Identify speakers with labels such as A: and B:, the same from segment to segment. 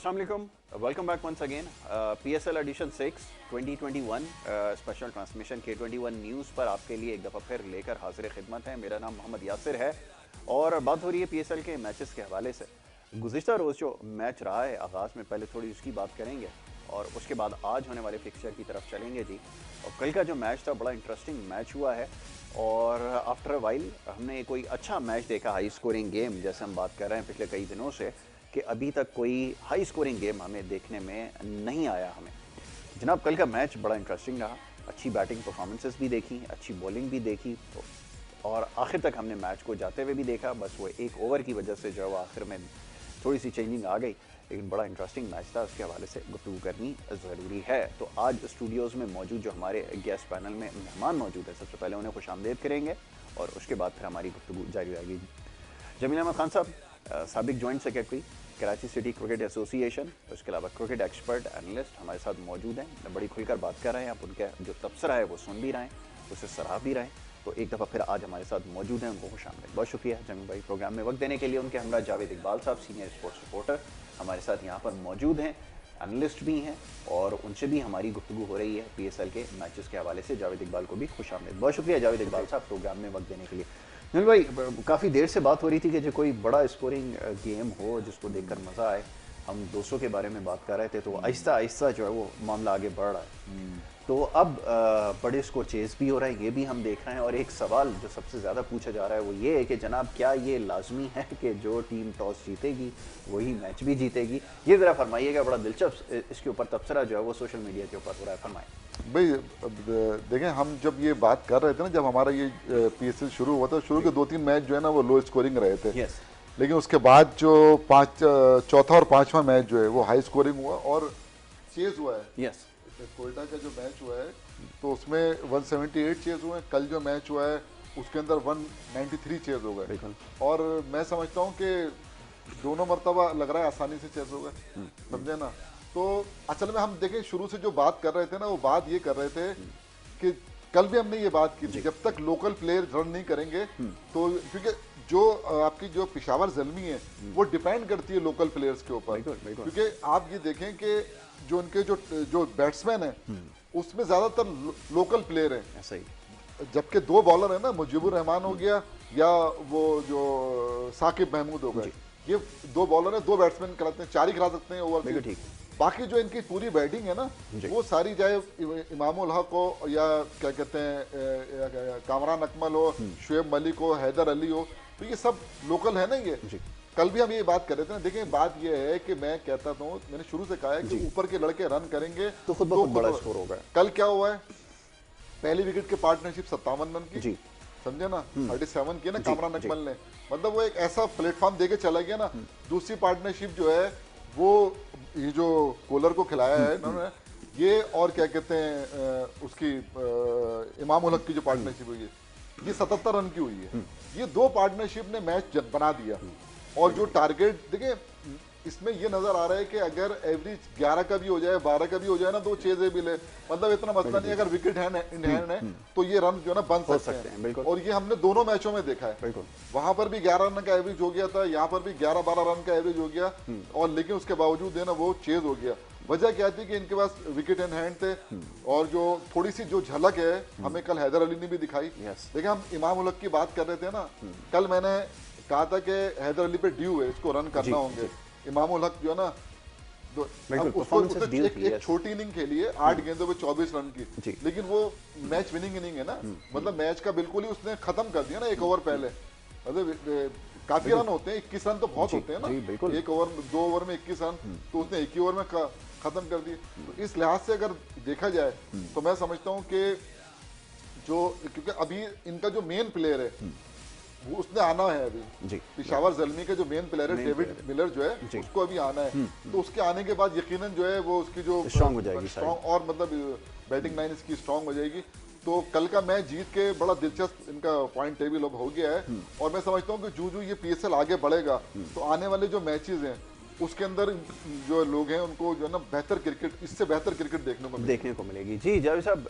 A: अस्सलाम वालेकुम, welcome back once again. PSL edition 6 2021 special transmission K21 news पर आपके लिए एक दफ़ा फिर लेकर हाजिर खिदमत है। मेरा नाम मोहम्मद यासिर है और बात हो रही है PSL के मैचेस के हवाले से। गुज़िश्ता रोज़ जो मैच रहा है आगाज़ में पहले थोड़ी उसकी बात करेंगे और उसके बाद आज होने वाले फिक्सचर की तरफ चलेंगे जी। और कल का जो मैच था बड़ा इंटरेस्टिंग मैच हुआ है और आफ्टर अ वाइल हमने कोई अच्छा मैच देखा, हाई स्कोरिंग गेम जैसे हम बात कर रहे हैं पिछले कई दिनों से कि अभी तक कोई हाई स्कोरिंग गेम हमें देखने में नहीं आया। हमें जनाब कल का मैच बड़ा इंटरेस्टिंग रहा, अच्छी बैटिंग परफॉर्मेंसेस भी देखी, अच्छी बॉलिंग भी देखी और आखिर तक हमने मैच को जाते हुए भी देखा। बस वो एक ओवर की वजह से जो है आखिर में थोड़ी सी चेंजिंग आ गई, लेकिन बड़ा इंटरेस्टिंग मैच था, उसके हवाले से गुफ्तगू करनी ज़रूरी है। तो आज स्टूडियोज़ में मौजूद जो हमारे गेस्ट पैनल में मेहमान मौजूद है, सबसे पहले उन्हें खुश आमदेद करेंगे और उसके बाद फिर हमारी गुफ्तगू जारी रहेगी। जमील अहमद खान साहब, साबिक joint secretary Karachi city cricket association, उसके अलावा क्रिकेट एक्सपर्ट एनालिस्ट हमारे साथ मौजूद हैं। बड़ी खुलकर बात कर रहे हैं, आप उनके जो तबसरा है वो सुन भी रहे हैं, उसे सराह भी रहे हैं। तो एक दफ़ा फिर आज हमारे साथ मौजूद हैं, उनको खुश आमदीद। बहुत शुक्रिया जमील भाई प्रोग्राम में वक्त देने के लिए। उनके हमरा जावेद इकबाल साहब सीनियर स्पोर्ट्स रिपोर्टर हमारे साथ यहाँ पर मौजूद हैं, एनालिस्ट भी हैं और उनसे भी हमारी गुफ्तगू हो रही है PSL के मैचेस के हवाले से। जावेद इकबाल को भी खुश आमदीद। बहुत शुक्रिया जावेद इकबाल साहब प्रोग्राम में वक्त देने के लिए। जमील भाई, काफ़ी देर से बात हो रही थी कि जो कोई बड़ा स्कोरिंग गेम हो जिसको देखकर मज़ा आए। हम दोस्तों के बारे में बात कर रहे थे तो आहिस्ता आहिस्ता जो है वो मामला आगे बढ़ रहा है। तो अब बड़े स्कोर चेज़ भी हो रहा है, ये भी हम देख रहे हैं। और एक सवाल जो सबसे ज़्यादा पूछा जा रहा है वो ये है कि जनाब क्या ये लाजमी है कि जो टीम टॉस जीतेगी वही मैच भी जीतेगी? ये ज़रा फरमाइएगा, बड़ा दिलचस्प इसके ऊपर तबसरा जो है वो सोशल मीडिया के ऊपर हो रहा है, फरमाएं
B: भाई। देखें, हम जब ये बात कर रहे थे ना, जब हमारा ये PSL शुरू हुआ था, शुरू के 2-3 मैच जो है ना वो लो स्कोरिंग रहे थे।
A: यस।
B: लेकिन उसके बाद जो चौथा और पांचवा मैच जो है वो हाई स्कोरिंग हुआ और चेज हुआ है।
A: यस।
B: कोयटा का जो मैच हुआ है तो उसमें 178 चेज हुए हैं। कल जो मैच हुआ है उसके अंदर 193 चेज हो गए। और मैं समझता हूँ कि दोनों मरतबा लग रहा है आसानी से चेज हो गए, समझे ना। तो असल में हम देखें, शुरू से जो बात कर रहे थे ना वो बात ये कर रहे थे कि कल भी हमने ये बात की थी, जब तक लोकल प्लेयर रन नहीं करेंगे तो, क्योंकि जो आपकी जो पेशावर ज़ल्मी है वो डिपेंड करती है लोकल प्लेयर्स के ऊपर। क्योंकि आप ये देखें कि जो उनके जो बैट्समैन हैं उसमें ज़्यादातर लोकल प्लेयर हैं।
A: ऐसा ही।
B: जबकि 2 बॉलर है ना, मुजीबुर रहमान हो गया या वो जो साकिब महमूद हो गए, ये 2 बॉलर हैं, 2 बैट्समैन कराते हैं, 4 ही करा सकते हैं ओवर।
A: ठीक।
B: बाकी जो इनकी पूरी बैटिंग है ना वो सारी, चाहे इमामुल हक हो या क्या कहते हैं कामरान अकमल हो, शुएब मलिक हो, हैदर अली हो, तो ये सब लोकल है ना। ये कल भी हम ये बात कर रहे थे ना। देखिए, बात ये है कि मैं कहता हूँ, मैंने शुरू से कहा है कि ऊपर के लड़के रन करेंगे
A: तो खुद ब खुद बड़ा स्कोर होगा।
B: कल क्या हुआ है, पहली विकेट के पार्टनरशिप 57 रन की, समझे ना, 37 की ना कामरान अकमल ने। मतलब वो एक ऐसा प्लेटफॉर्म देके चला गया ना। दूसरी पार्टनरशिप जो है वो ये जो कोलर को खिलाया है इन्होंने, ये और क्या कहते हैं उसकी इमाम उल हक की जो पार्टनरशिप हुई है ये 77 रन की हुई है। ये 2 पार्टनरशिप ने मैच बना दिया। और जो टारगेट देखिए, इसमें ये नजर आ रहा है कि अगर एवरेज 11 का भी हो जाए, 12 का भी हो जाए ना, 2 चेजें भी ले, मतलब इतना मसला नहीं। अगर विकेट इन हैंड है तो ये रन जो है ना बन सकते हैं। और ये हमने दोनों मैचों में देखा है। वहां पर भी 11 रन का एवरेज हो गया था, यहाँ पर भी 11-12 रन का एवरेज हो गया। और लेकिन उसके बावजूद है ना वो चेज हो गया। वजह क्या थी कि इनके पास विकेट इन हैंड थे और जो थोड़ी सी जो झलक है हमें कल हैदर अली ने भी दिखाई। देखिए, हम इमाम उल हक की बात कर रहे थे ना, कल मैंने कहा था कि हैदर अली पे ड्यू है, इसको रन करना होंगे। इमाम उल हक जो है ना, उसको एक छोटी इनिंग खेली है, 8 गेंदों पे 24 रन की, लेकिन वो मैच विनिंग इनिंग है ना। मतलब मैच का बिल्कुल ही उसने खत्म कर दिया ना 1 ओवर पहले। मतलब काफी रन होते हैं, 21 रन तो बहुत होते हैं ना। 1 ओवर 2 ओवर में 21 रन तो उसने 1 ही ओवर में खत्म कर दिए। तो इस लिहाज से अगर देखा जाए तो मैं समझता हूँ कि जो, क्योंकि अभी इनका जो मेन प्लेयर है वो उसने आना है अभी। पेशावर ज़ल्मी का जो मेन प्लेयर है डेविड मिलर जो है उसको अभी आना है। तो उसके आने के बाद यकीनन जो है वो उसकी जो
A: स्ट्रांग हो जाएगी,
B: स्ट्रांग और मतलब बैटिंग लाइन इसकी स्ट्रांग हो जाएगी। तो कल का मैच जीत के बड़ा दिलचस्प इनका पॉइंट टेबल अब हो गया है। और मैं समझता हूँ कि जो ये PSL आगे बढ़ेगा तो आने वाले जो मैचेस हैं उसके अंदर जो लोग हैं उनको जो है ना बेहतर क्रिकेट, इससे बेहतर क्रिकेट देखने को मिलेगी।
A: जी जावेद साहब,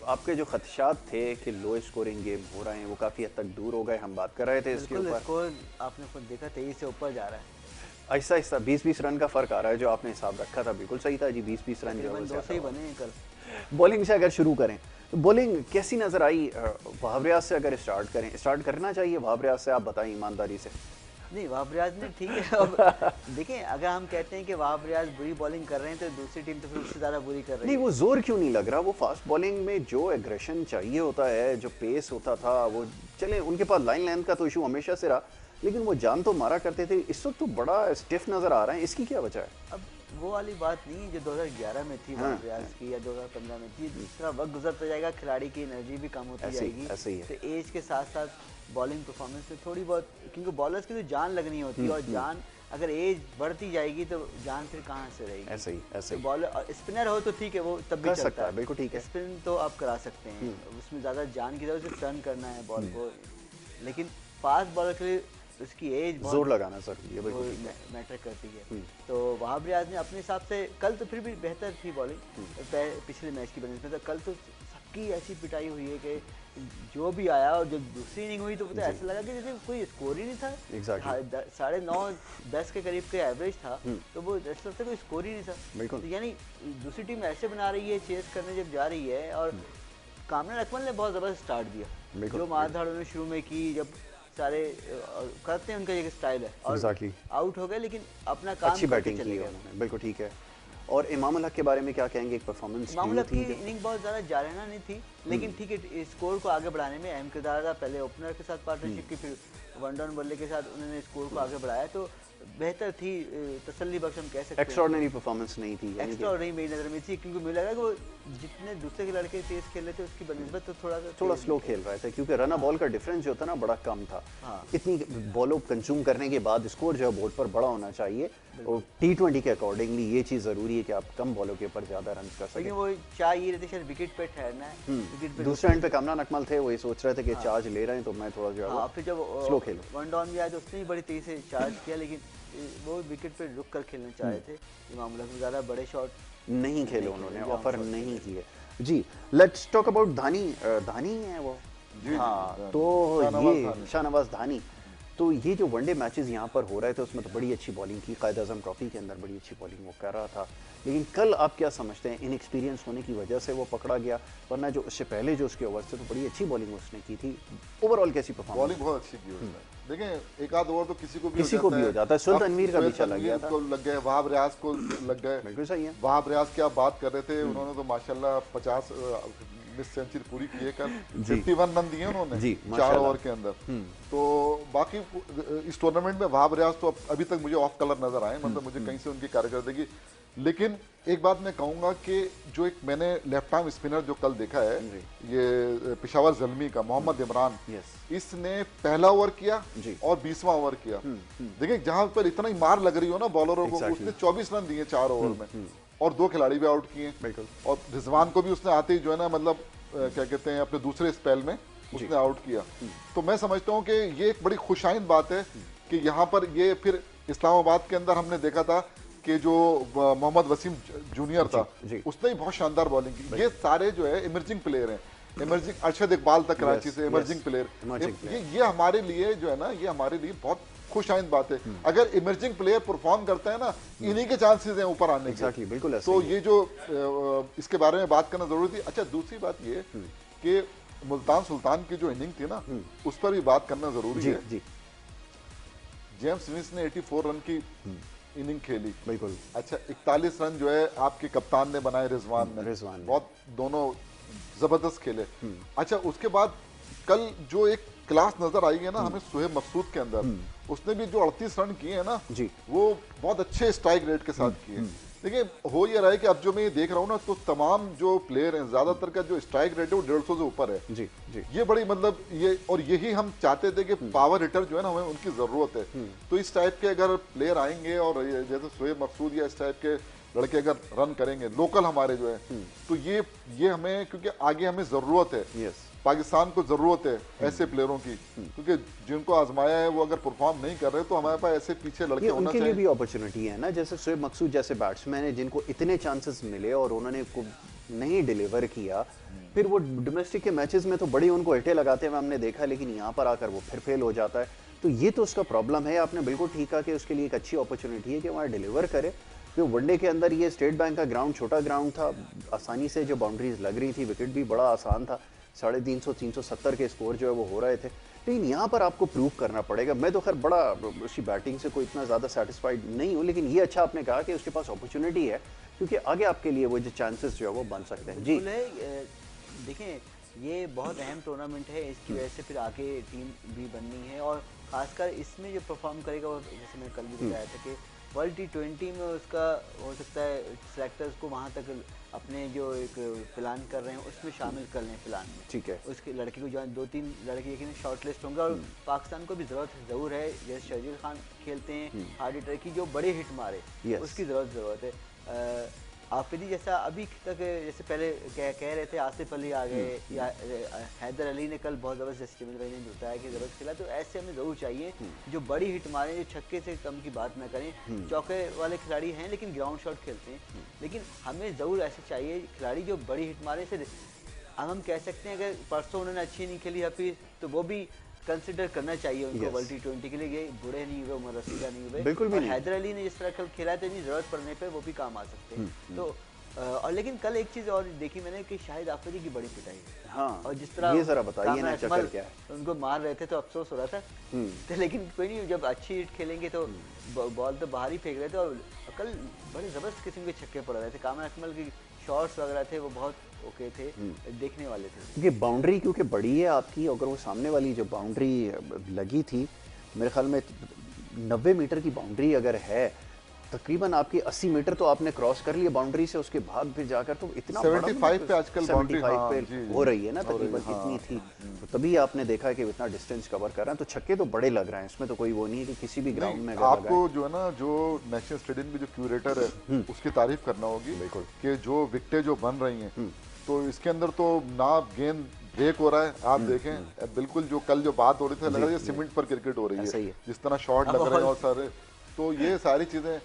A: आपके जो खदशात थे कि लो स्कोरिंग गेम हो रहे हैं वो काफ़ी हद तक दूर हो गए। हम बात कर रहे थे इसके ऊपर।
C: स्कोर आपने खुद देखा 23 से ऊपर जा रहा है।
A: आहिस्ता आहिस्ता 20-20 रन का फर्क आ रहा है, जो आपने हिसाब रखा था बिल्कुल सही था जी। 20-20 रन जो है
C: सही बने कल।
A: बॉलिंग से अगर शुरू करें तो बॉलिंग कैसी नजर आई? वहाब रियाज से अगर स्टार्ट करना चाहिए वहाब रियाज से, आप बताएं ईमानदारी से।
C: नहीं, वहाब रियाज ने ठीक है। अब देखें, अगर हम कहते हैं कि वहाब रियाज बुरी बॉलिंग कर रहे हैं तो दूसरी टीम तो फिर उससे ज़्यादा बुरी कर रही है।
A: नहीं, वो जोर क्यों नहीं लग रहा? वो फास्ट बॉलिंग में जो एग्रेशन चाहिए होता है, जो पेस होता था, वो चले उनके पास लाइन लेंथ का तो इशू हमेशा से रहा, लेकिन वो जान तो मारा करते थे। इस वक्त तो बड़ा स्टिफ नजर आ रहा है, इसकी क्या वजह है?
C: अब वो वाली बात नहीं जो 2011 में थी वहाब रियाज की या 2015 में थी। जितना वक्त गुजरता जाएगा खिलाड़ी की एनर्जी भी कम होती जाएगी।
A: ऐसे ही है।
C: तो एज के साथ साथ बॉलिंग परफॉर्मेंस में थोड़ी बहुत, क्योंकि बॉलर्स की तो जान लगनी होती है, और जान अगर एज बढ़ती जाएगी तो जान फिर कहाँ से रहेगी?
A: ऐसे ही।
C: तो बॉलर स्पिनर हो तो ठीक है, वो तब भी
A: कर
C: चलता
A: सकता है, बिल्कुल ठीक है।
C: स्पिन तो आप करा सकते हैं, उसमें ज़्यादा जान की जरूरत, टर्न करना है बॉल को। लेकिन फास्ट बॉलर के लिए उसकी एज
A: जोर लगाना जरूरी है, बिल्कुल
C: मैटर करती है। तो वहाब रियाज ने अपने हिसाब से, कल तो फिर भी बेहतर थी बॉलिंग पिछले मैच की बनस्बत में। तो कल तो सबकी ऐसी पिटाई हुई है कि जो भी आया, और जब दूसरी इनिंग हुई तो ऐसा लगा कि जैसे कोई स्कोर ही नहीं था। 9.5-10 के करीब के एवरेज था, तो वो ऐसा लगता कोई स्कोर ही नहीं था। तो यानी दूसरी टीम ऐसे बना रही है, चेस करने जब जा रही है। और कामरान अकमल ने बहुत ज़बरदस्त स्टार्ट दिया, जो मारधाड़ उन्होंने शुरू में की, जब सारे करते हैं उनका ये स्टाइल है, और आउट हो गए लेकिन अपना काम
A: अच्छी बैटिंग की उन्होंने, बिल्कुल ठीक है। और इमामुल हक के बारे में क्या कहेंगे? एक परफॉर्मेंस
C: इमामुल हक की इनिंग बहुत ज़्यादा जारहाना नहीं थी, लेकिन ठीक है, स्कोर को आगे बढ़ाने में अहम किरदार था। पहले ओपनर के साथ पार्टनरशिप की, फिर वन डाउन बल्ले के साथ उन्होंने स्कोर को आगे बढ़ाया, तो बेहतर थी, तसल्ली बख्श हम कह सकते हैं।
A: एक्स्ट्राऑर्डिनरी परफॉर्मेंस नहीं थी,
C: एक्स्ट्राऑर्डिनरी मेरी नज़र में थी, क्योंकि मुझे लगा कि वो जितने दूसरे के लड़के तेज खेल रहे थे उसकी बनस्बत तो थोड़ा
A: स्लो खेल रहे थे, क्योंकि रन बॉल का डिफरेंस जो था ना बड़ा कम था। इतनी बॉलों कंज्यूम करने के बाद स्कोर जो है बोर्ड पर बड़ा होना चाहिए, और T20 के अकॉर्डिंगली ये चीज़ ज़रूरी है कि आप कम बॉलों के ऊपर ज़्यादा रन कर सकें।
C: वो चाहिए रहते शायद विकेट पे ठहरना है।
A: दूसरे एंड पे कामरान अकमल थे, वो ये सोच रहे थे कि चार्ज ले रहे हैं तो मैं थोड़ा जो है
C: फिर जब
A: स्लो खेलूं।
C: वन डाउन भी आया तो उसने भी बड़ी तेजी से चार्ज किया, लेकिन वो विकेट पे रुक कर खेलना चाहे थे। इमामुल हक ज़्यादा बड़े शॉट
A: नहीं खेले उन्होंने, ऑफर नहीं किए। जी, लेट्स टॉक अबाउट धानी है वो। हाँ, तो ये शाहनवाज धानी, तो ये जो वनडे मैचेस यहाँ पर हो रहे थे उसमें तो बड़ी अच्छी बॉलिंग की, कायद आज़म ट्रॉफी के अंदर बड़ी अच्छी बॉलिंग वो कर रहा था, लेकिन कल आप क्या समझते हैं इनएक्सपीरियंस होने की वजह से वो पकड़ा गया? वरना जो उससे पहले जो उसके ओवर से तो बड़ी अच्छी बॉलिंग उसने की थी। ओवरऑल कैसी परफॉर्मेंस?
B: बॉलिंग बहुत अच्छी की उसने। देखें, एक आध ओवर तो किसी को भी हो जाता है।
A: सुल्तान तनवीर का भी चला गया था,
B: लग गए, वहाब रियाज को लग गए।
A: बिल्कुल सही है।
B: वहाब रियाज की आप बात कर रहे थे, उन्होंने तो माशाल्लाह 50 मिस सेंचुरी पूरी किए, कर 51 रन दिए उन्होंने 4 ओवर के अंदर। तो बाकी इस टूर्नामेंट में वहाब रियाज तो अभी तक मुझे ऑफ कलर नजर आए, मतलब मुझे कहीं से उनकी कारकर्दगी। लेकिन एक बात मैं कहूंगा कि जो एक मैंने लेफ्ट आर्म स्पिनर जो कल देखा है, ये पेशावर ज़ल्मी का मोहम्मद इमरान, इसने पहला ओवर किया और 20वां ओवर किया। देखिए, जहां पर इतना ही मार लग रही हो ना बॉलरों को, उसने 24 रन दिए 4 ओवर में, और 2 खिलाड़ी भी आउट किए। और रिजवान को भी उसने आते ही जो है ना, मतलब क्या कहते हैं, अपने दूसरे स्पेल में उसने आउट किया। तो मैं समझता हूँ कि ये एक बड़ी खुशाइंद बात है कि यहाँ पर ये फिर इस्लामाबाद के अंदर हमने देखा था कि जो मोहम्मद वसीम जूनियर था, उसने ही बहुत शानदार बॉलिंग की। ये सारे जो है इमर्जिंग प्लेयर हैं, इमर्जिंग, अरशद इकबाल तक कराची से इमर्जिंग प्लेयर। ये हमारे लिए जो है ना, ये हमारे लिए बहुत खुशाइंद बात है। अगर इमर्जिंग प्लेयर परफॉर्म करता है ना, इन्हीं के चांसेस हैं ऊपर आने के।
A: बिल्कुल।
B: तो ये जो इसके बारे में बात करना जरूरी थी। अच्छा, दूसरी बात ये कि मुल्तान सुल्तान की जो इनिंग थी ना, उस पर भी बात करना जरूरी है। जेम्स विंस ने 84 रन की इनिंग खेली, बिल्कुल। अच्छा, 41 रन जो है आपके कप्तान ने बनाए, रिजवान ने बहुत दोनों जबरदस्त खेले। अच्छा, उसके बाद कल जो एक क्लास नजर आई है ना हमें सुहेब मकसूद के अंदर, उसने भी जो 38 रन किए हैं ना, वो बहुत अच्छे स्ट्राइक रेट के साथ किए। देखिए, हो ये रहा है कि अब जो मैं ये देख रहा हूँ ना, तो तमाम जो प्लेयर हैं, ज्यादातर का जो स्ट्राइक रेट है वो 150 से ऊपर है। ये बड़ी, मतलब ये, और यही हम चाहते थे कि पावर हिटर जो है ना, हमें उनकी जरूरत है। तो इस टाइप के अगर प्लेयर आएंगे, और जैसे सुहेब मकसूद या इस टाइप के लड़के अगर रन करेंगे, लोकल हमारे जो है, तो ये हमें, क्योंकि आगे हमें जरूरत है, पाकिस्तान को जरूरत है ऐसे प्लेयरों की, क्योंकि जिनको आजमाया है वो अगर परफॉर्म नहीं कर रहे तो हमारे पास ऐसे पीछे लड़के होना चाहिए।
A: उनके लिए भी अपॉर्चुनिटी है ना, जैसे शोएब मकसूद जैसे बैट्समैन है जिनको इतने चांसेस मिले और उन्होंने नहीं डिलीवर किया। फिर वो डोमेस्टिक के मैचेस में तो बड़ी उनको हिटे लगाते हुए हमने देखा, लेकिन यहाँ पर आकर वो फिर फेल हो जाता है। तो ये तो उसका प्रॉब्लम है। आपने बिल्कुल ठीक कहा कि उसके लिए एक अच्छी अपॉर्चुनिटी है कि वहाँ डिलीवर करे। तो वनडे के अंदर ये स्टेट बैंक का ग्राउंड छोटा ग्राउंड था, आसानी से जो बाउंड्रीज लग रही थी, विकेट भी बड़ा आसान था, 350 370 के स्कोर जो है वो हो रहे थे। लेकिन यहाँ पर आपको प्रूव करना पड़ेगा। मैं तो खैर बड़ा उसकी बैटिंग से कोई इतना ज़्यादा सेटिस्फाइड नहीं हूँ, लेकिन ये अच्छा आपने कहा कि उसके पास अपॉर्चुनिटी है, क्योंकि आगे आपके लिए वो जो चांसेस जो है वो बन सकते हैं। जी
C: देखें, ये बहुत अहम टूर्नामेंट है, इसकी वजह से फिर आगे टीम भी बननी है, और खासकर इसमें जो परफॉर्म करेगा वो, जैसे मैं कल भी बताया था कि वर्ल्ड T20 में उसका हो सकता है सेलेक्टर्स को वहाँ तक अपने जो एक प्लान कर रहे हैं उसमें शामिल कर लें प्लान में।
A: ठीक है,
C: उसके लड़के को जो 2-3 लड़के यकीन शॉर्ट लिस्ट होंगे, और पाकिस्तान को भी ज़रूर है, जैसे शर्जील खान खेलते हैं हार्ड हिटर की, जो बड़े हिट मारे, उसकी ज़रूरत है। आफिदी जैसा अभी तक, जैसे पहले कह रहे थे आसिफ अली आ गए, या हैदर अली ने कल बहुत ज़बरदस्त जमील भाई ने बताया कि ज़बरदस्त खेला, तो ऐसे हमें ज़रूर चाहिए जो बड़ी हिट मारें, जो छक्के से कम की बात ना करें। चौके वाले खिलाड़ी हैं लेकिन ग्राउंड शॉट खेलते हैं, लेकिन हमें ज़रूर ऐसे चाहिए खिलाड़ी जो बड़ी हिट मारे। से हम कह सकते हैं अगर परसों उन्होंने अच्छी नहीं खेली हफीज़, तो वो भी कंसिडर करना चाहिए उनको वर्ल्ड T20 के लिए। ये बुरे नहीं हुए, उमर रसीदा नहीं हुए, बिल्कुल भी नहीं। हैदर अली ने जिस तरह कल खेला है तो इतनी ज़रूरत पड़ने पे वो भी काम आ सकते हैं। तो और लेकिन कल एक चीज़ और देखी मैंने कि शाहिद आफरीदी की बड़ी पिटाई है।
A: हाँ,
C: और जिस तरह
A: ये ज़रा बताइए ना चक्कर क्या है।
C: उनको मार रहे थे तो अफसोस हो रहा था, तो लेकिन कोई नहीं, जब अच्छी हिट खेलेंगे तो बॉल तो बाहर ही फेंक रहे थे, और कल बड़े ज़बरदस्त किस्म के छक्के पड़ रहे थे। कामर अकमल की शॉट्स वगैरह थे वो बहुत ओके थे, देखने वाले थे।
A: क्योंकि बाउंड्री क्योंकि बड़ी है आपकी, अगर वो सामने वाली जो बाउंड्री लगी थी, मेरे ख्याल में 90 मीटर की बाउंड्री अगर है, तकरीबन आपकी 80 मीटर तो आपने क्रॉस कर लिया बाउंड्री से, उसके बाद फिर जाकर तो इतना
B: 75 पे आजकल बाउंड्री
A: 75 पे हो रही है ना तकरीबन, इतनी थी, तो तभी आपने देखा कि इतना डिस्टेंस कवर कर रहे हैं। तो छक्के तो बड़े लग रहे हैं, इसमें तो कोई वो नहीं है कि किसी भी ग्राउंड में
B: आपको जो है ना, जो नेशनल स्टेडियम के जो क्यूरेटर है उसकी तारीफ करना होगी कि जो विकेटें जो बन रही हैं, तो इसके अंदर तो ना गेंद ब्रेक हो रहा है। आप देखें बिल्कुल जो कल जो बात हो रही थी, लग रहा है सीमेंट पर क्रिकेट हो रही है, जिस तरह शॉट लग रहे हैं और सारे, तो ये सारी चीजें।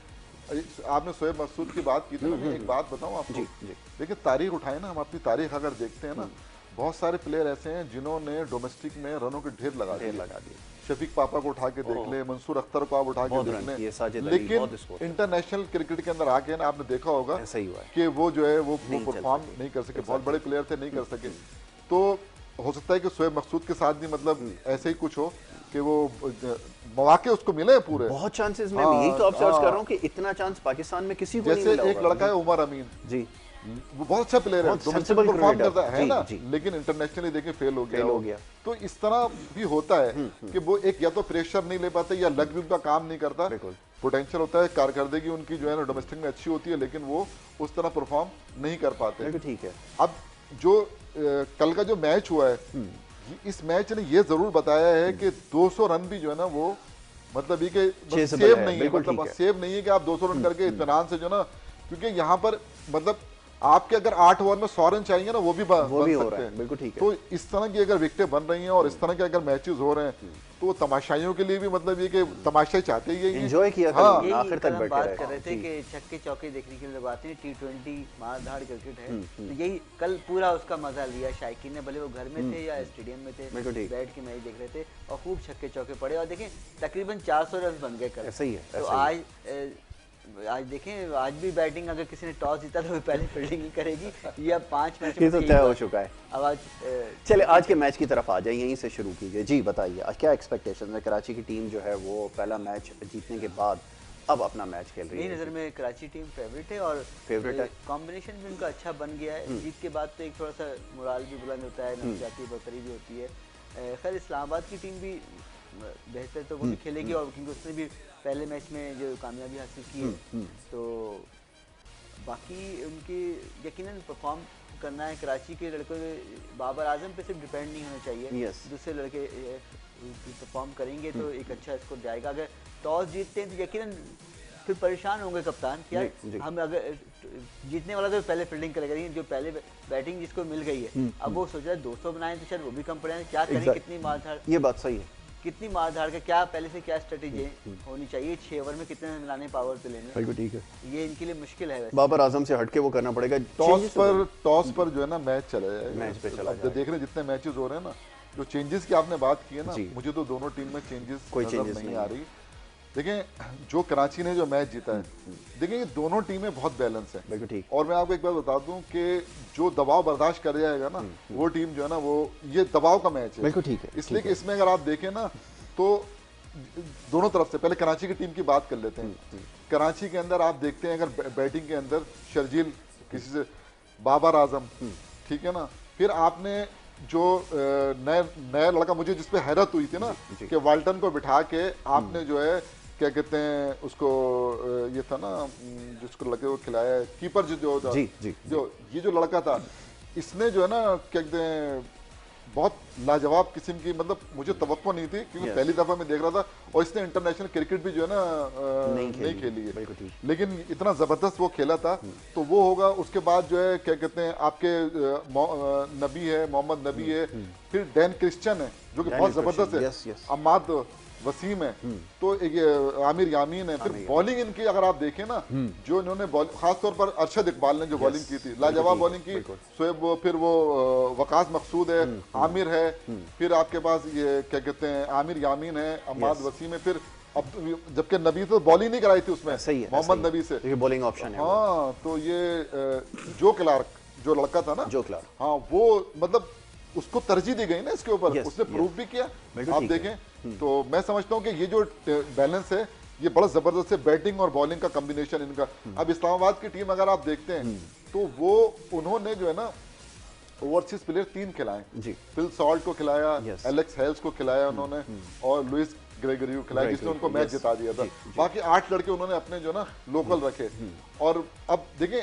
B: आपने शोएब मकसूद की बात की थी ना, मैं एक बात बताऊं आपको, देखिए तारीख उठाए ना, हम अपनी तारीख अगर देखते हैं ना, बहुत सारे प्लेयर ऐसे हैं जिन्होंने डोमेस्टिक में रनों के ढेर लगा दिए। शफीक पापा को उठा के देख ले, मंसूर अख्तर को आप उठा के देख लें, लेकिन इंटरनेशनल क्रिकेट के अंदर आके ना आपने देखा होगा कि वो जो है वो परफॉर्म नहीं कर सके, बहुत बड़े प्लेयर थे, नहीं कर सके। तो हो सकता है कि शोएब मकसूद के साथ भी मतलब ऐसे ही कुछ हो कि वो मौके उसको मिले पूरे, बहुत
A: चांसेस। मैं यही तो ऑब्जर्व कर रहा हूं कि इतना चांस पाकिस्तान में किसी को नहीं मिला।
B: जैसे एक लड़का है उमर अमीन जी, वो बहुत अच्छा प्लेयर है, डोमेस्टिक परफॉर्म करता है ना, लेकिन इंटरनेशनली देखें फेल हो गया। तो इस तरह भी होता है कि वो एक या तो प्रेशर नहीं ले पाते या लक भी उनका काम नहीं करता। पोटेंशियल होता है, कारकर्दगी उनकी जो है ना डोमेस्टिक में अच्छी होती है, लेकिन वो उस तरह परफॉर्म नहीं कर पाते।
A: ठीक है,
B: अब जो कल का जो मैच हुआ है, इस मैच ने ये जरूर बताया है कि 200 रन भी जो है ना वो मतलब ये कि सेव नहीं है, मतलब सेव नहीं है कि आप 200 रन करके इत्मीनान से जो ना, क्योंकि यहाँ पर मतलब आपके अगर 8 ओवर में 100 रन चाहिए ना, वो भी बन सकते हैं।
A: बिल्कुल ठीक है।
B: तो इस तरह की अगर विकेटें बन रही हैं और इस तरह के अगर मैचेस हो रहे हैं, तो तमाशाइयों के लिए भी मतलब ये कि तमाशाई चाहते ही
A: एंजॉय किया।
C: हाँ, आखिर तक बात कर रहे थे कि छक्के चौके देखने के लिए लोग आते हैं, T20 मारधाड़ क्रिकेट है, तो यही कल पूरा उसका मजा लिया शायकीन ने, भले वो घर में थे या स्टेडियम में थे, बैठ के मैच देख रहे थे, और खूब छक्के चौके पड़े, और देखें तकरीबन 400 रन बन गए कल।
A: सही है।
C: तो आज देखें, आज भी बैटिंग अगर किसी ने टॉस जीता तो वो पहले फील्डिंग ही करेगी, या 5 मैच
A: ये तो तय हो चुका है।
C: अब आज
A: चले आज के मैच की तरफ आ जाए, यहीं से शुरू कीजिए। जी बताइए, आज क्या एक्सपेक्टेशन है? कराची की टीम जो है वो पहला मैच जीतने के बाद अब अपना मैच खेल रही है।
C: मेरी नज़र में कराची टीम फेवरेट है, और कॉम्बिनेशन भी उनका अच्छा बन गया है। जीत के बाद तो एक थोड़ा सा मोराल भी बुलंद होता है, नफसियाती बढ़ोतरी भी होती है। खैर इस्लामाबाद की टीम भी बेहतर तो वो भी खेलेगी, और क्योंकि उसने भी पहले मैच में जो कामयाबी हासिल की है, तो बाकी उनकी यकीनन परफॉर्म करना है। कराची के लड़कों बाबर आजम पे सिर्फ डिपेंड नहीं होना चाहिए, दूसरे लड़के परफॉर्म करेंगे तो एक अच्छा स्कोर जाएगा। अगर टॉस जीतते हैं तो यकीनन फिर परेशान होंगे कप्तान, क्या हम अगर जीतने वाला तो पहले फील्डिंग करेगा, जो पहले बैटिंग जिसको मिल गई है, अब वो सोच रहा है 200 बनाए तो शायद वो भी कम पड़े, क्या करें, कितनी मारधाड़।
A: ये बात सही है,
C: कितनी मारधाड़ का क्या पहले से क्या स्ट्रेटेजी होनी चाहिए, 6 ओवर में कितने मिलाने पावर प्ले में।
A: बिल्कुल ठीक है,
C: ये इनके लिए मुश्किल है।
A: बाबर आजम से हटके वो करना पड़ेगा।
B: टॉस पर जो है ना मैच चला जाएगा,
A: मैच पे चला
B: जाएगा। देख रहे जितने मैचेस हो रहे हैं ना, जो चेंजेस की आपने बात की है ना, मुझे तो दोनों टीम में चेंजेस
A: कोई
B: नजर नहीं आ रही। देखें जो कराची ने जो मैच जीता है, देखें ये दोनों टीमें बहुत बैलेंस है।
A: बिल्कुल ठीक।
B: और मैं आपको एक बात बता दूं कि जो दबाव बर्दाश्त कर जाएगा ना, वो टीम जो है ना, वो ये दबाव का मैच है।
A: बिल्कुल ठीक है।
B: इसलिए कि इसमें अगर आप देखें ना, तो दोनों तरफ से पहले कराची की टीम की बात कर लेते हैं। कराची के अंदर आप देखते हैं अगर बैटिंग के अंदर शर्जील किसी से, बाबर आजम, ठीक है ना, फिर आपने जो नया लड़का, मुझे जिसपे हैरत हुई थी ना कि वाल्टन को बिठा के आपने जो है क्या कहते हैं उसको, ये था ना जिसको लगे वो खिलाया कीपर जो था, जो ये जो लड़का था, इसने जो है ना क्या कहते हैं बहुत लाजवाब किस्म की, मतलब मुझे तवक्को नहीं थी क्योंकि पहली दफा मैं देख रहा था, और इसने इंटरनेशनल क्रिकेट भी जो है ना नहीं खेली है, लेकिन इतना जबरदस्त वो खेला था। तो वो होगा। उसके बाद जो है क्या कहते हैं आपके नबी है, मोहम्मद नबी है, फिर डैन क्रिश्चियन है जो कि बहुत जबरदस्त है, अम्माद वसीम है, तो आमिर यामीन है। फिर बॉलिंग इनकी अगर आप देखें ना, जो इन्होंने खासतौर पर अरशद इकबाल ने जो बॉलिंग की थी, लाजवाब बॉलिंग की। फिर वो वकास मकसूद है, आमिर है, फिर आपके पास ये क्या कहते हैं आमिर यामीन है, अम्माद वसीम है। फिर अब जबकि नबी तो बॉलिंग नहीं कराई थी उसमें, मोहम्मद नबी से
A: बॉलिंग ऑप्शन है।
B: हाँ, तो ये जो क्लार्क जो लड़का था ना, जो क्लार्क, हाँ वो मतलब उसको तरजीह दी गई ना इसके ऊपर, उसने प्रूव भी किया। आप देखें तो मैं समझता हूँ कि ये जो बैलेंस है ये बड़ा जबरदस्त है, बैटिंग और बॉलिंग का कॉम्बिनेशन इनका। अब इस्लामाबाद की टीम अगर आप देखते हैं तो वो उन्होंने जो है ना ओवरसीज प्लेयर 3 खिलाए, फिल सॉल्ट को खिलाया, एलेक्स हेल्स को खिलाया उन्होंने, और लुइस ग्रेगरी को खिलाया जिसने उनको मैच जिता दिया था। बाकी 8 लड़के उन्होंने अपने जो ना लोकल रखे। और अब देखें,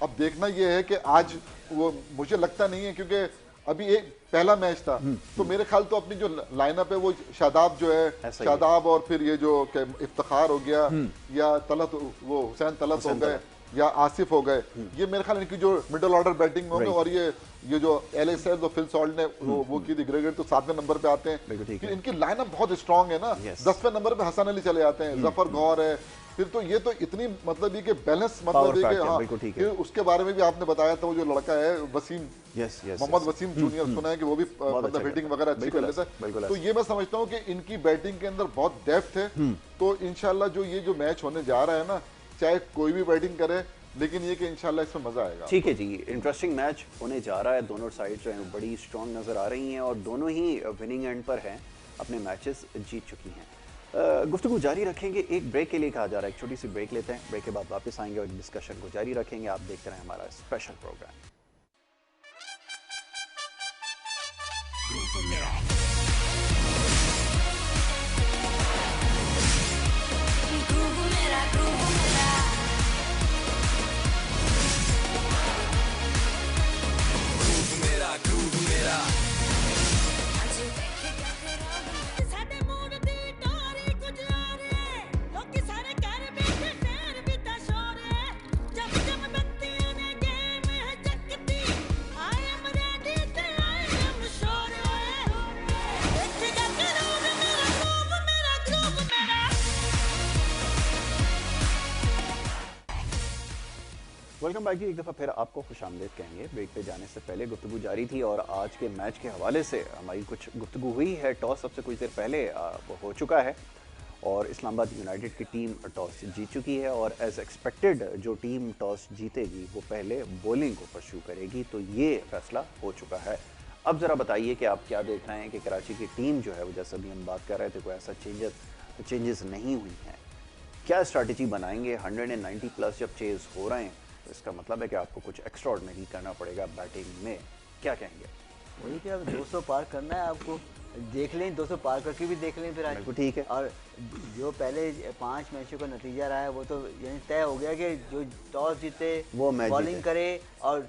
B: अब देखना ये है कि आज वो मुझे लगता नहीं है, क्योंकि अभी एक पहला मैच था, तो मेरे ख्याल तो अपनी जो लाइनअप है वो शादाब जो है, शादाब और फिर ये जो इफ्तिखार हो गया, या तलत, वो हुसैन तलत हो गए, या आसिफ हो गए, ये मेरे ख्याल इनकी जो मिडिल ऑर्डर बैटिंग होंगे। और ये जो एलेक्स हेल्स और फिल सॉल्ट ने वो की थी, ग्रेगरी तो 7वें नंबर पे आते हैं। फिर इनकी लाइनअप बहुत स्ट्रांग है ना। 10वें नंबर पे हसन अली चले जाते हैं, जफर गौर है, फिर तो ये तो इतनी मतलब ये कि बैलेंस, मतलब ये कि हाँ। फिर उसके बारे में भी आपने बताया था, वो जो लड़का है वसीम, मोहम्मद वसीम जूनियर, सुना है कि वो भी मतलब हिटिंग वगैरह अच्छी कर लेता है। तो ये मैं समझता हूँ कि इनकी बैटिंग के अंदर बहुत डेप्थ है। तो इंशाल्लाह जो ये जो मैच होने जा रहा है ना, चाहे कोई भी बैटिंग करे, लेकिन ये कि इंशाल्लाह इसमें मजा आएगा। ठीक है जी, इंटरेस्टिंग मैच होने जा रहा है। दोनों साइड जो है बड़ी स्ट्रॉन्ग नजर आ रही हैं और दोनों ही विनिंग एंड पर हैं, अपने मैचेस जीत चुकी हैं। गुफ्तगू जारी रखेंगे, एक ब्रेक के लिए कहा जा रहा है, एक छोटी सी ब्रेक लेते हैं, ब्रेक के बाद वापस आएंगे और डिस्कशन को जारी रखेंगे। आप देखते रहें हमारा स्पेशल प्रोग्राम। वेलकम बैक जी, एक दफ़ा फिर आपको खुशामदीद कहेंगे। ब्रेक पे जाने से पहले गुफ्तगू जारी थी और आज के मैच के हवाले से हमारी कुछ गुफ्तगू हुई है। टॉस सबसे कुछ देर पहले वो हो चुका है और इस्लामाबाद यूनाइटेड की टीम टॉस जीत चुकी है और एज एक्सपेक्टेड जो टीम टॉस जीतेगी वो पहले बॉलिंग को परस्यू करेगी, तो ये फैसला हो चुका है। अब ज़रा बताइए कि आप क्या देख रहे हैं कि कराची की टीम जो है वो, जैसा भी हम बात कर रहे थे, कोई ऐसा चेंजेस नहीं हुई हैं, क्या स्ट्रैटेजी बनाएंगे? 190 प्लस जब चेज हो रहे हैं तो इसका मतलब है कि आपको कुछ एक्स्ट्राऑर्डिनरी करना पड़ेगा बैटिंग में, क्या कहेंगे?
C: वही कि अब 200 पार करना है आपको, देख लें 200 पार करके भी देख लें फिर आज।
A: बिल्कुल ठीक है।
C: और जो पहले 5 मैचों का नतीजा रहा है वो तो यानी तय हो गया कि जो टॉस जीते वो बॉलिंग करे और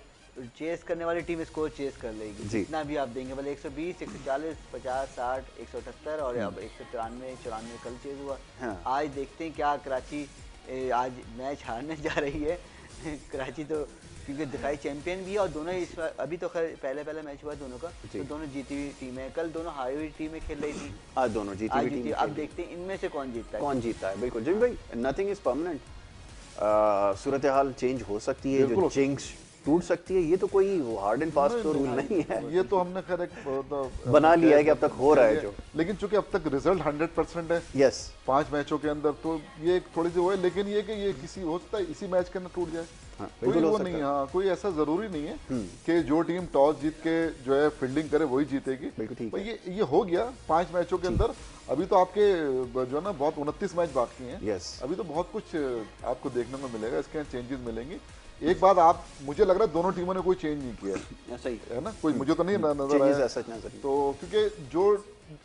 C: चेस करने वाली टीम स्कोर चेस कर लेगी, जितना भी आप देंगे, भले 120, 140, 50, 60, 178 और अब 193, 94 कल चेज हुआ। हाँ। आज देखते हैं क्या कराची आज मैच हारने जा रही है। कराची तो क्योंकि दिखाई चैंपियन भी है और दोनों इस अभी तो खैर पहले मैच हुआ दोनों का, तो दोनों जीती हुई टीम है। कल दोनों हारी हुई टीमें खेल रही थी,
A: आज दोनों जीती हुई टीम।
C: अब देखते हैं इनमें से कौन जीतता है।
A: बिल्कुल जी भाई, nothing is permanent, Surat hall change हो सकती है। जो जिंक्स टूट सकती है, ये तो कोई हार्ड एंड फास्ट तो रूल नहीं है।
B: ये तो हमने खैर एक
A: बना लिया है कि अब तक हो रहा है जो,
B: लेकिन चूंकि अब तक रिजल्ट 100% है
A: यस
B: 5 मैचों के अंदर, तो ये एक थोड़ी सी वो है, लेकिन ये कि ये किसी हो सकता है इसी मैच के अंदर टूट जाए, कोई वो नहीं है। हाँ, कोई ऐसा जरूरी नहीं है कि जो टीम टॉस जीत के जो है फील्डिंग करे वही जीतेगी।
A: बिल्कुल
B: ये हो गया 5 मैचों के अंदर। अभी तो आपके जो है ना बहुत 29 मैच बाकी हैं।
A: यस
B: अभी तो बहुत कुछ आपको देखने को मिलेगा, इसके चेंजेस मिलेंगी। एक बात आप, मुझे लग रहा है दोनों टीमों ने कोई चेंज नहीं किया,
A: ऐसा ही
B: है ना, कोई मुझे तो नहीं नजर आया। तो क्योंकि जो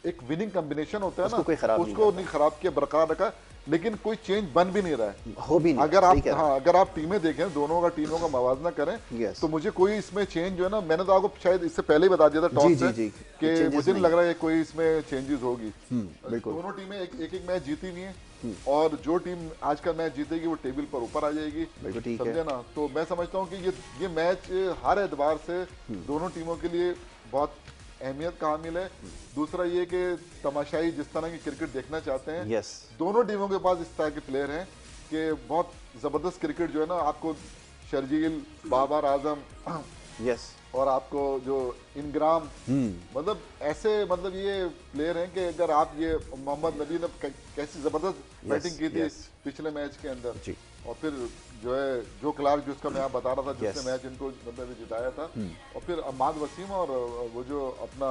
B: एक विनिंग कॉम्बिनेशन होता है ना, उसको नहीं खराब किया, बरकरार रखा, लेकिन कोई चेंज बन भी नहीं रहा है,
A: हो भी नहीं।
B: अगर आप टीमें देखें, दोनों का टीमों का मवाजना करें, तो मुझे कोई इसमें चेंज जो है ना, मैंने तो आपको शायद इससे पहले ही बता दिया था टॉस से कि मुझे नहीं लग रहा है कोई इसमें चेंजेस होगी। दोनों टीमें एक मैच जीती हुई है, और जो टीम आज का मैच जीतेगी वो टेबल पर ऊपर आ जाएगी, समझे ना। तो मैं समझता हूँ कि ये मैच हर एतबार से दोनों टीमों के लिए बहुत अहमियत का हामिल है। दूसरा ये कि तमाशाई जिस तरह की क्रिकेट देखना चाहते हैं, दोनों टीमों के पास इस तरह के प्लेयर हैं कि बहुत जबरदस्त क्रिकेट जो है ना, आपको शर्जील, बाबर आजम, और आपको जो इनग्राम, मतलब ऐसे, मतलब ये प्लेयर हैं कि अगर आप ये मोहम्मद नबी ने कैसी जबरदस्त बैटिंग की थी पिछले मैच के अंदर, और फिर जो है जो क्लार्क जिसका मैं बता रहा था, जिसने मैच इनको मतलब जिताया था, और फिर अहमद वसीम और वो जो अपना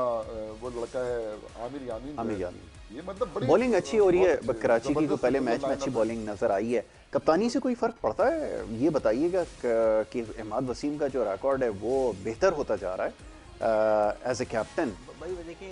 B: वो लड़का है आमिर यामीन, ये मतलब बड़ी
A: बॉलिंग अच्छी हो रही है कराची की। तो पहले मैच में अच्छी बॉलिंग नजर आई है। कप्तानी से कोई फर्क पड़ता है? ये बताइएगा कि अहमद वसीम का जो रिकॉर्ड है वो बेहतर होता जा रहा है एज ए कैप्टन।
C: भाई देखिए,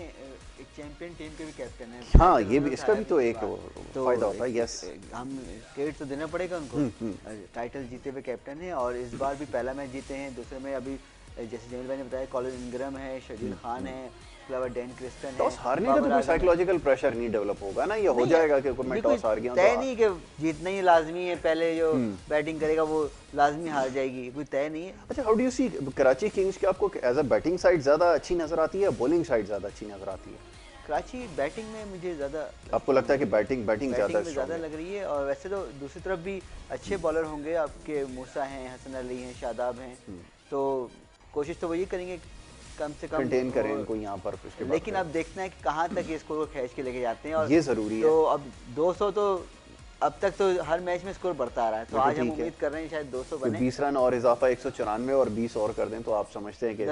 C: एक चैंपियन टीम के भी कैप्टन है।
A: हाँ, ये भी, इसका भी तो एक फायदा होता है। यस,
C: हम क्रेडिट तो देना पड़ेगा उनको, टाइटल जीते हुए कैप्टन है, और इस बार भी पहला मैच जीते हैं। दूसरे में अभी जैसे जमील भाई ने बताया, कॉलिन इंग्रम है, शर्जील खान है, उसके अलावा डैन क्रिस्टन है।
A: टॉस हारने का तो कोई साइकोलॉजिकल प्रेशर नहीं डेवलप होगा ना, ये हो जाएगा कि मैं टॉस हार गया,
C: तय नहीं कि जीतना ही लाजमी है, पहले जो बैटिंग करेगा वो लाजमी हार जाएगी, कोई तय नहीं है।
A: अच्छा, how do you see Karachi kings की आपको एज अ बैटिंग साइड ज्यादा अच्छी नजर आती है, बॉलिंग साइड ज्यादा अच्छी नजर आती है?
C: कराची बैटिंग में मुझे ज्यादा, आपको
A: लगता है कि बैटिंग
C: ज्यादा लग रही है। और वैसे तो दूसरी तरफ भी अच्छे बॉलर होंगे, आपके मूसा हैं, हसन अली हैं, शादाब हैं, तो कोशिश तो वही करेंगे कम से कम
A: कंटेन करें इनको यहाँ पर।
C: लेकिन अब देखना है कि कहाँ तक ये स्कोर को खींच के लेके जाते हैं, और
A: ये जरूरी है।
C: तो अब 200 तो अब तक तो हर मैच में स्कोर बढ़ता आ रहा है, तो आज हम उम्मीद कर रहे हैं शायद 200 बने।
A: 20 रन और इजाफा 194 और 20 और कर दें तो आप समझते हैं कि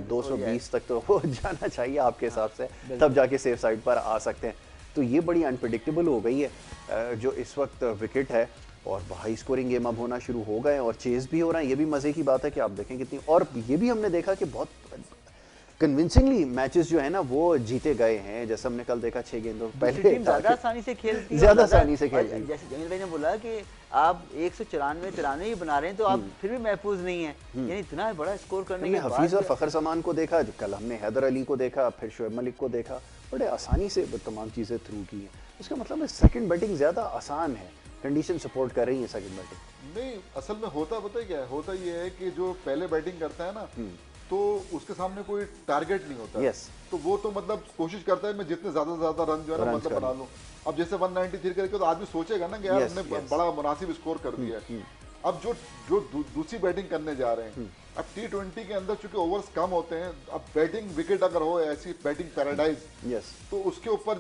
A: 220 तक तो हो जाना चाहिए आपके हिसाब से, तब जाके सेफ साइड पर आ सकते हैं। तो ये बड़ी अनप्रेडिक्टेबल हो गई है जो इस वक्त विकेट है, और हाई स्कोरिंग गेम अब होना शुरू हो गए और चेज भी हो रहा है। ये भी मजे की बात है कि आप देखें कितनी, और ये भी हमने देखा कि बहुत कन्विंसिंगली मैचेस जो है ना वो जीते गए हैं। जैसे हमने कल देखा 6 गेंदों पहले
C: ज्यादा आसानी से खेलती है,
A: ज्यादा आसानी से खेलती है।
C: जैसे जमील भाई ने बोला कि आप 194 ही बना रहे हैं, तो आप फिर भी महफूज नहीं है, यानी इतना बड़ा स्कोर करने के बाद।
A: हफीज और फखर समान को देखा, कल हमने हैदर अली को देखा, फिर शोएब मलिक को देखा, बड़े आसानी से तमाम चीजें थ्रू की हैं। उसका मतलब है सेकंड बैटिंग ज्यादा आसान है, कंडीशन सपोर्ट कर रही है सेकंड बैटिंग।
B: नहीं, असल में होता पता है क्या है, होता ये है कि जो पहले बैटिंग करता है ना, तो उसके सामने कोई टारगेट नहीं होता। तो वो तो मतलब कोशिश करता है मैं जितने ज्यादा रन जो है ना मतलब बना लूं। अब जैसे 193 करके तो आदमी सोचेगा ना कि यार हमने बड़ा मुनासिब स्कोर कर दिया है। अब जो दूसरी बैटिंग करने जा रहे हैं, अब T20 के अंदर चूंकि ओवर्स कम होते हैं, अब बैटिंग विकेट अगर हो ऐसी बैटिंग पैराडाइज, तो उसके ऊपर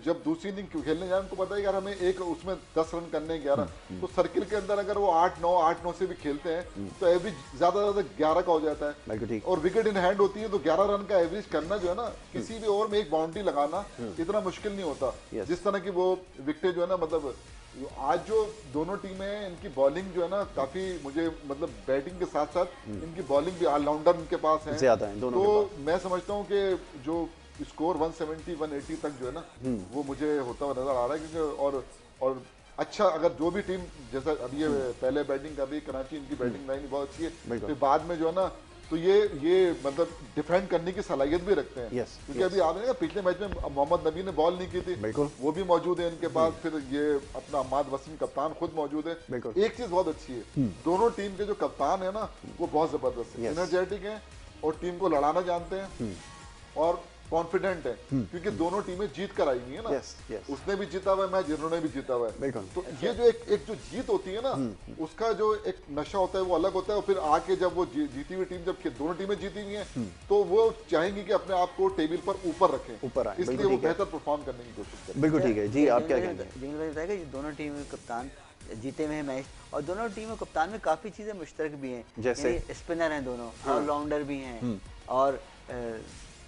B: जब दूसरी इनिंग खेलने जाए, उनको पता है यार हमें एक उसमें 10 रन करने 11, तो सर्किल के अंदर अगर वो 8-9 से भी खेलते हैं तो एवरेज ज्यादा 11 का हो जाता है, और विकेट इन हैंड होती है, तो 11 रन का एवरेज करना जो है ना, किसी भी ओवर में एक बाउंड्री लगाना इतना मुश्किल नहीं होता। जिस तरह की वो विकेटें जो है ना, मतलब आज जो दोनों टीमें हैं इनकी बॉलिंग जो है ना काफी, मुझे मतलब बैटिंग के साथ साथ इनकी बॉलिंग भी ऑलराउंडर इनके पास है
A: ज्यादा है दोनों के पास।
B: मैं समझता हूँ कि जो स्कोर 170-180 तक जो है ना वो मुझे होता हुआ नजर आ रहा है, क्योंकि और अच्छा, अगर जो भी टीम जैसा अभी ये पहले बैटिंग कर रही है कराची, इनकी बैटिंग लाइन बहुत अच्छी है, फिर बाद में जो है ना तो ये मतलब डिफेंड करने की सलाहियत भी रखते हैं। क्योंकि अभी आपने पिछले मैच में मोहम्मद नबी ने बॉल नहीं की थी, वो भी मौजूद है इनके पास, फिर ये अपना अहमद वसीम कप्तान खुद मौजूद है। एक चीज बहुत अच्छी है, दोनों टीम के जो कप्तान है ना वो बहुत जबरदस्त है, एनर्जेटिक है और टीम को लड़ाना जानते हैं, और कॉन्फिडेंट है क्योंकि दोनों टीमें जीत कर आई हुई है ना। उसने भी जीता हुआ है मैच, इन्होंने भी जीता हुआ है। तो ये जो एक जो जीत होती है ना, उसका जो एक नशा होता है वो अलग होता है। और फिर आके जब वो जीती हुई टीम, जब दोनों टीमें जीती हुई हैं, तो वो चाहेंगी कि अपने आप को टेबल पर ऊपर रखें, ऊपर आए, इसलिए वो बेहतर परफॉर्म करने की कोशिश करें।
A: बिल्कुल ठीक है जी। आप क्या कहेंगे?
C: बताएगा दोनों टीम कप्तान जीते हुए हैं मैच, और दोनों टीमों कप्तान में काफी चीजें मुश्तरक भी हैं, जैसे स्पिनर हैं दोनों, ऑलराउंडर भी हैं, और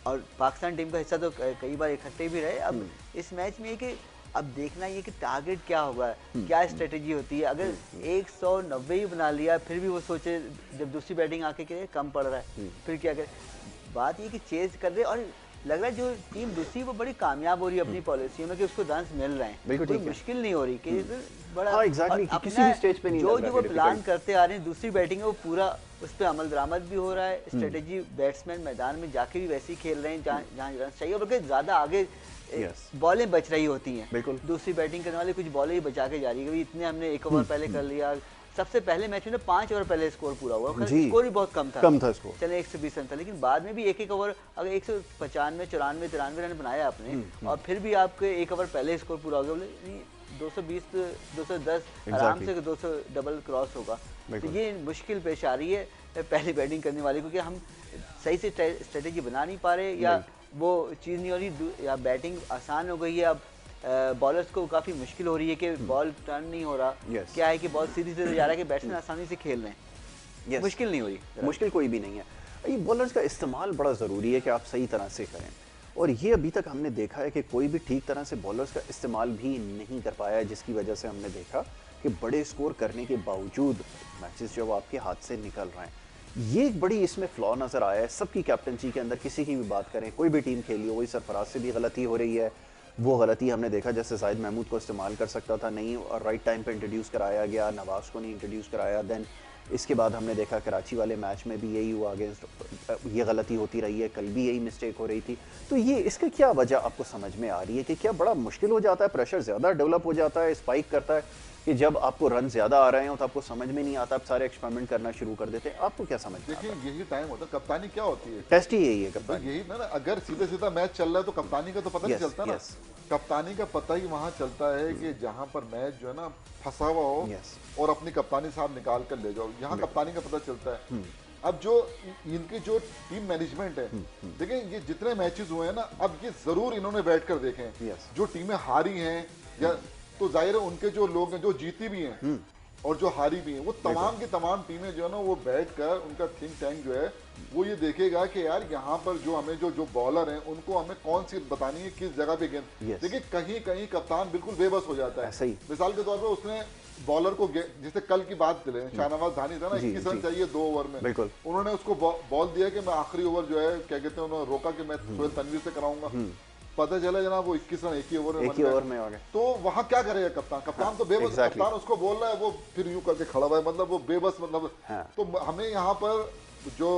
C: पाकिस्तान टीम का हिस्सा तो कई बार इकट्ठे भी रहे। अब इस मैच में कि अब देखना ये कि टारगेट क्या होगा, क्या स्ट्रेटेजी होती है। अगर 190 ही बना लिया, फिर भी वो सोचे जब दूसरी बैटिंग आके के कम पड़ रहा है, फिर क्या करे। बात ये कि चेज कर रहे, और लग रहा है जो टीम दूसरी वो बड़ी कामयाब हो रही है अपनी पॉलिसियों में कि उसको रन्स मिल रहे हैं, कोई मुश्किल नहीं हो रही कि बड़ा।
A: हाँ, exactly, किसी भी स्टेज पे नहीं
C: जो वो प्लान करते आ रहे हैं दूसरी बैटिंग है, वो पूरा उस पर अमल दरामद भी हो रहा है। स्ट्रेटेजी बैट्समैन मैदान में जाके भी वैसे ही खेल रहे हैं जहाँ रन चाहिए, बल्कि ज्यादा आगे बॉलें बच रही होती हैं। दूसरी बैटिंग करने वाले कुछ बॉलें ही बचा के जा रही है। इतने हमने 1 ओवर पहले कर लिया, सबसे पहले मैच में 5 ओवर पहले स्कोर पूरा हुआ, स्कोर भी बहुत कम था स्कोर, चले 120 रन था, लेकिन बाद में भी एक ओवर अगर 195, 94, 93 रन बनाया आपने, और फिर भी आपके 1 ओवर पहले स्कोर पूरा हो गया, बोले 220 210 आराम से 200 डबल क्रॉस होगा। तो ये मुश्किल पेश आ रही है पहली बैटिंग करने वाले को, कि हम सही से स्ट्रेटेजी बना नहीं पा रहे, या वो चीज़ नहीं हो रही, या बैटिंग आसान हो गई है। अब बॉलर्स को काफ़ी मुश्किल हो रही है कि बॉल टर्न नहीं हो रहा, क्या है कि बॉल सीधी सीधे जा रहा है कि बैट्समैन आसानी से खेल रहे हैं। मुश्किल नहीं हो रही,
A: मुश्किल कोई भी नहीं है। ये बॉलर्स का इस्तेमाल बड़ा ज़रूरी है कि आप सही तरह से करें, और ये अभी तक हमने देखा है कि कोई भी ठीक तरह से बॉलर्स का इस्तेमाल भी नहीं कर पाया है, जिसकी वजह से हमने देखा कि बड़े स्कोर करने के बावजूद मैचेस जो आपके हाथ से निकल रहे हैं। ये एक बड़ी इसमें फ्लॉ नज़र आया है सबकी कैप्टनसी के अंदर। किसी की भी बात करें, कोई भी टीम खेली हो, वही सरफराज से भी गलती हो रही है। वो गलती हमने देखा जैसे जाहिद महमूद को इस्तेमाल कर सकता था, नहीं, और राइट टाइम पे इंट्रोड्यूस कराया गया, नवाज को नहीं इंट्रोड्यूस कराया। देन इसके बाद हमने देखा कराची वाले मैच में भी यही हुआ, अगेंस्ट ये गलती होती रही है, कल भी यही मिस्टेक हो रही थी। तो ये इसका क्या वजह आपको समझ में आ रही है कि क्या बड़ा मुश्किल हो जाता है, प्रेशर ज़्यादा डेवलप हो जाता है, स्पाइक करता है, कि जब आपको रन ज़्यादा आ रहे हो तो आपको समझ में नहीं आता, आप सारे एक्सपेरिमेंट करना शुरू कर देते हैं। आपको क्या समझ में आता है?
B: देखिए यही टाइम होता है, कप्तानी क्या होती है,
A: टेस्ट ही यही है कप्तानी।
B: यही ना, अगर सीधे सीधा मैच चल रहा है तो कप्तानी का तो पता नहीं चलता ना। कप्तानी का पता ही वहाँ चलता है कि जहाँ पर मैच जो है ना फंसा हुआ हो, और अपनी कप्तानी साहब निकाल कर ले जाओ, यहाँ कप्तानी का पता चलता है। अब जो इनकी जो टीम मैनेजमेंट है, देखें ये जितने मैचेस हुए हैं ना, अब ये जरूर इन्होंने बैठ कर देखें, जो टीमें हारी हैं, या तो जाहिर है उनके जो लोग हैं जो जीती भी हैं और जो हारी भी हैं, वो तमाम की तमाम टीमें जो है ना, वो बैठकर उनका थिंक टैंक जो है वो ये देखेगा कि यार यहाँ पर जो हमें जो बॉलर हैं उनको हमें कौन सी बतानी है, किस जगह पे गेंद। देखिए कहीं कहीं कप्तान बिल्कुल बेबस हो जाता है। मिसाल के तौर पर उसने बॉलर को, जैसे कल की बात चले, शाहनवाज धानी था ना, 21 रन चाहिए 2 ओवर में, उन्होंने उसको बॉल दिया कि मैं आखिरी ओवर जो है क्या कहते हैं, उन्होंने रोका कि मैं सोहेल तनवीर से कराऊंगा, पता चला जनाब वो 21 रन एक ही ओवर में आ गए। तो वहाँ क्या करेगा कप्तान? कप्तान तो बेबस, कप्तान उसको बोल रहा है, वो फिर यूं करके खड़ा हुआ है, मतलब वो बेबस, मतलब तो हमें यहाँ पर जो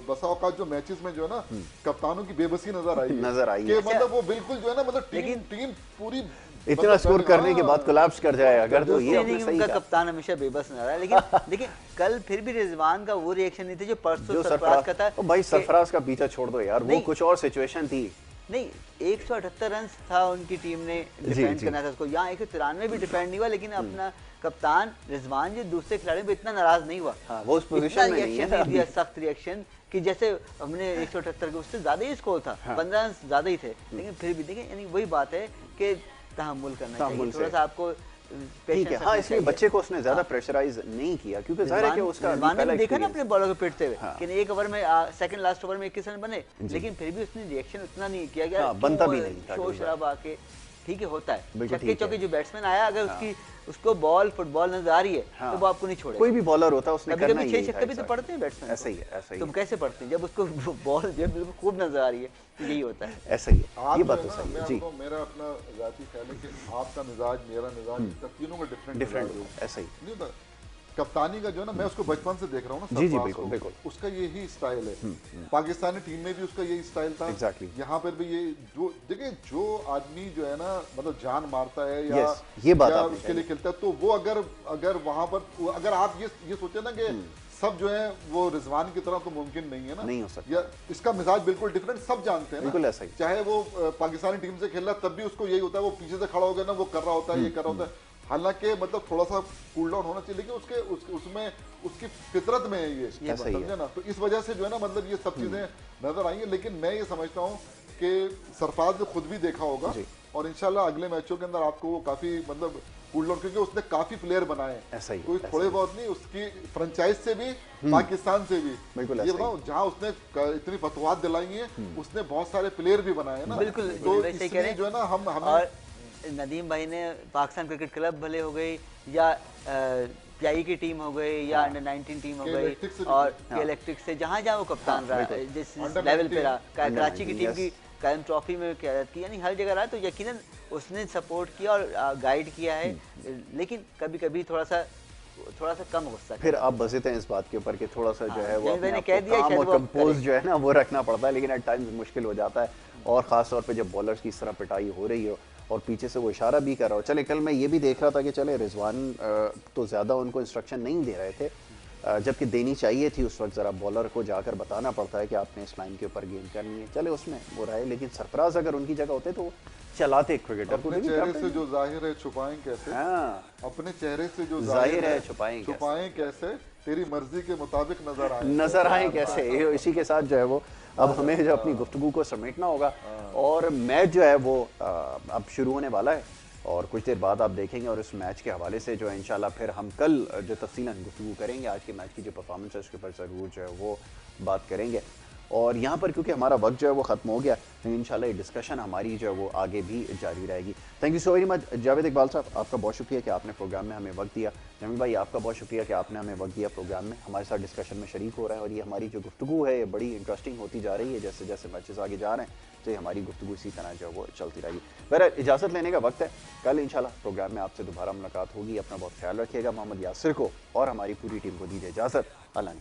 B: बसा औकात जो मैचेस में जो है ना कप्तानों की बेबसी नजर आई है, मतलब वो बिल्कुल जो है ना, मतलब टीम पूरी
A: इतना स्कोर करने के बाद कोलैप्स कर जाए अगर, तो ये
C: उनका कप्तान हमेशा बेबस नजर आया। लेकिन देखिए कल फिर भी रिजवान का वो रिएक्शन नहीं था जो परसों सरफराज का था।
A: भाई सरफराज का पीछा छोड़ दो यार, वो कुछ और सिचुएशन थी।
C: नहीं, 178 रन था उनकी टीम ने डिफेंड करना था उसको, यहाँ 193 भी डिफेंड नहीं हुआ, लेकिन अपना कप्तान रिजवान जो दूसरे खिलाड़ियों पे इतना नाराज नहीं हुआ।
A: वो उस पोजीशन में नहीं है,
C: सख्त रिएक्शन कि जैसे हमने 178 के उससे ज्यादा ही स्कोर था, 15 रन ज्यादा ही थे, लेकिन फिर भी देखिए यानी वही बात है कि तहम्मुल करना चाहिए, थोड़ा सा आपको
A: ठीक है। हाँ, इसलिए बच्चे को उसने ज्यादा प्रेशराइज नहीं किया, क्योंकि जाहिर है कि उसका
C: पहला देखा ना अपने बॉलर को पिटते हुए कि 1 ओवर में सेकंड लास्ट ओवर में 21 रन बने, लेकिन फिर भी उसने रिएक्शन उतना नहीं किया गया,
A: बनता भी नहीं था,
C: शोर शराबा आके ठीक है होता है। छक्के चौके जो बैट्समैन आया, अगर उसको बॉल फुटबॉल नजर आ रही है तो वो आपको नहीं छोड़ेगा।
A: कोई भी बॉलर होता है उसने करना ही है।
C: 6 छक्के भी तो पड़ते हैं बैट्समैन,
A: ऐसा ही है, ऐसा ही।
C: तुम कैसे पढ़ते हैं जब उसको बॉल जो बिल्कुल खूब नजर आ रही है, यही होता है।
A: ऐसा ही है, ये बात तो सही है जी।
B: मेरा अपना जाती ख्याल है कि आपका मिजाज, मेरा मिजाज, तीनों का डिफरेंट है,
A: ऐसा ही।
B: कप्तानी का जो है ना, मैं उसको बचपन से देख रहा हूँ ना,
A: जी जी बिल्कुल बिल्कुल,
B: उसका यही स्टाइल है। पाकिस्तानी टीम में भी उसका यही स्टाइल था, यहाँ पर भी ये जो देखिए, जो आदमी जो है ना मतलब जान मारता है या
A: ये बात
B: उसके लिए खेलता है, तो वो अगर वहां पर अगर आप ये सोचे ना कि सब जो है वो रिजवान की तरह तो मुमकिन नहीं है ना,
A: नहीं हो सकता,
B: या इसका मिजाज बिल्कुल डिफरेंट, सब जानते हैं
A: बिल्कुल ऐसा ही।
B: चाहे वो पाकिस्तानी टीम से खेल रहा है तब भी उसको यही होता है, वो पीछे से खड़ा हो गया ना, वो कर रहा होता है, ये कर रहा होता है। हालांकि मतलब थोड़ा सा कूल डाउन होना चाहिए, लेकिन उसमें उसकी फितरत में है ये समझे ना, तो इस वजह से जो है ना मतलब ये सब चीजें नजर आई है। लेकिन मैं ये समझता हूँ कि सरफराज ने खुद भी देखा होगा और इंशाल्लाह अगले मैचों के अंदर आपको वो काफी मतलब कूल डाउन, क्योंकि उसने काफी प्लेयर बनाए,
A: ऐसा ही
B: कोई थोड़े बहुत नहीं, उसकी फ्रेंचाइज से भी पाकिस्तान से भी,
A: बिल्कुल
B: ये बताओ जहाँ उसने इतनी फतवाहत दिलाई है उसने बहुत सारे प्लेयर भी बनाए ना,
C: बिल्कुल
B: तो इसलिए जो है ना हम
C: और नदीम भाई ने पाकिस्तान क्रिकेट क्लब भले हो गई या पीआई की टीम हो गई या अंडर 19 टीम हो गई और इलेक्ट्रिक से जहाँ जहाँ वो कप्तान रहा, जिस लेवल पे रहा, कराची की टीम की कायम ट्रॉफी में क्या की, यानी हर जगह रहा, तो यकीनन उसने सपोर्ट किया और गाइड किया है। लेकिन कभी कभी थोड़ा सा कम गुस्सा,
A: फिर आप बसे थे इस बात के ऊपर कि थोड़ा सा जो है वो
C: मैंने कह दिया
A: काम और कंपोज जो है ना वो रखना पड़ता है, लेकिन एट टाइम्स मुश्किल हो जाता है, और खास तौर पे जब बॉलर्स की इस तरह पिटाई हो रही हो और पीछे से वो इशारा भी कर रहा हो। चले कल मैं ये भी देख रहा था कि चले रिजवान तो ज़्यादा उनको इंस्ट्रक्शन नहीं दे रहे थे, जबकि देनी चाहिए थी उस वक्त, ज़रा बॉलर को जाकर बताना पड़ता है कि आपने इस लाइन के ऊपर गेंद करनी है, चले उसमें वो रहे। लेकिन सरफराज अगर उनकी जगह होते तो चलाते क्रिकेटर को,
B: अपने चेहरे से जो जाहिर है छुपाएं कैसे, अपने चेहरे से जो जाहिर है छुपाएं कैसे, तेरी मर्जी के मुताबिक नजर आए कैसे।
A: इसी के साथ जो है वो अब हमें जो अपनी गुफ्तगू को समेटना होगा, और मैच जो है वो अब शुरू होने वाला है और कुछ देर बाद आप देखेंगे, और इस मैच के हवाले से जो है इंशाल्लाह फिर हम कल जो तफसीलन गुफ्तगू करेंगे, आज के मैच की जो परफॉर्मेंस है उसके ऊपर ज़रूर जो है वो बात करेंगे। और यहाँ पर क्योंकि हमारा वक्त जो है वो ख़त्म हो गया, लेकिन इंशाल्लाह ये डिस्कशन हमारी जो है वो आगे भी जारी रहेगी। Thank you so very much Javed Iqbal साहब, आपका बहुत शुक्रिया कि आपने प्रोग्राम में हमें वक्त दिया। जमील भाई आपका बहुत शुक्रिया कि आपने हमें वक्त दिया, प्रोग्राम में हमारे साथ डिस्कशन में शरीक हो रहे हैं, और ये हमारी जो गुफ्तगू है ये बड़ी इंटरेस्टिंग होती जा रही है, जैसे जैसे मैचेस आगे जा रहे हैं तो ये हमारी गुफ्तगू इसी तरह जो है वो चलती रहेगी। बहरहाल इजाज़त लेने का वक्त है, कल इंशाल्लाह प्रोग्राम में आपसे दोबारा मुलाकात होगी। अपना बहुत ख्याल रखिएगा। मोहम्मद यासिर को और हमारी पूरी टीम को दीजिए इजाज़त। अल्लाह ने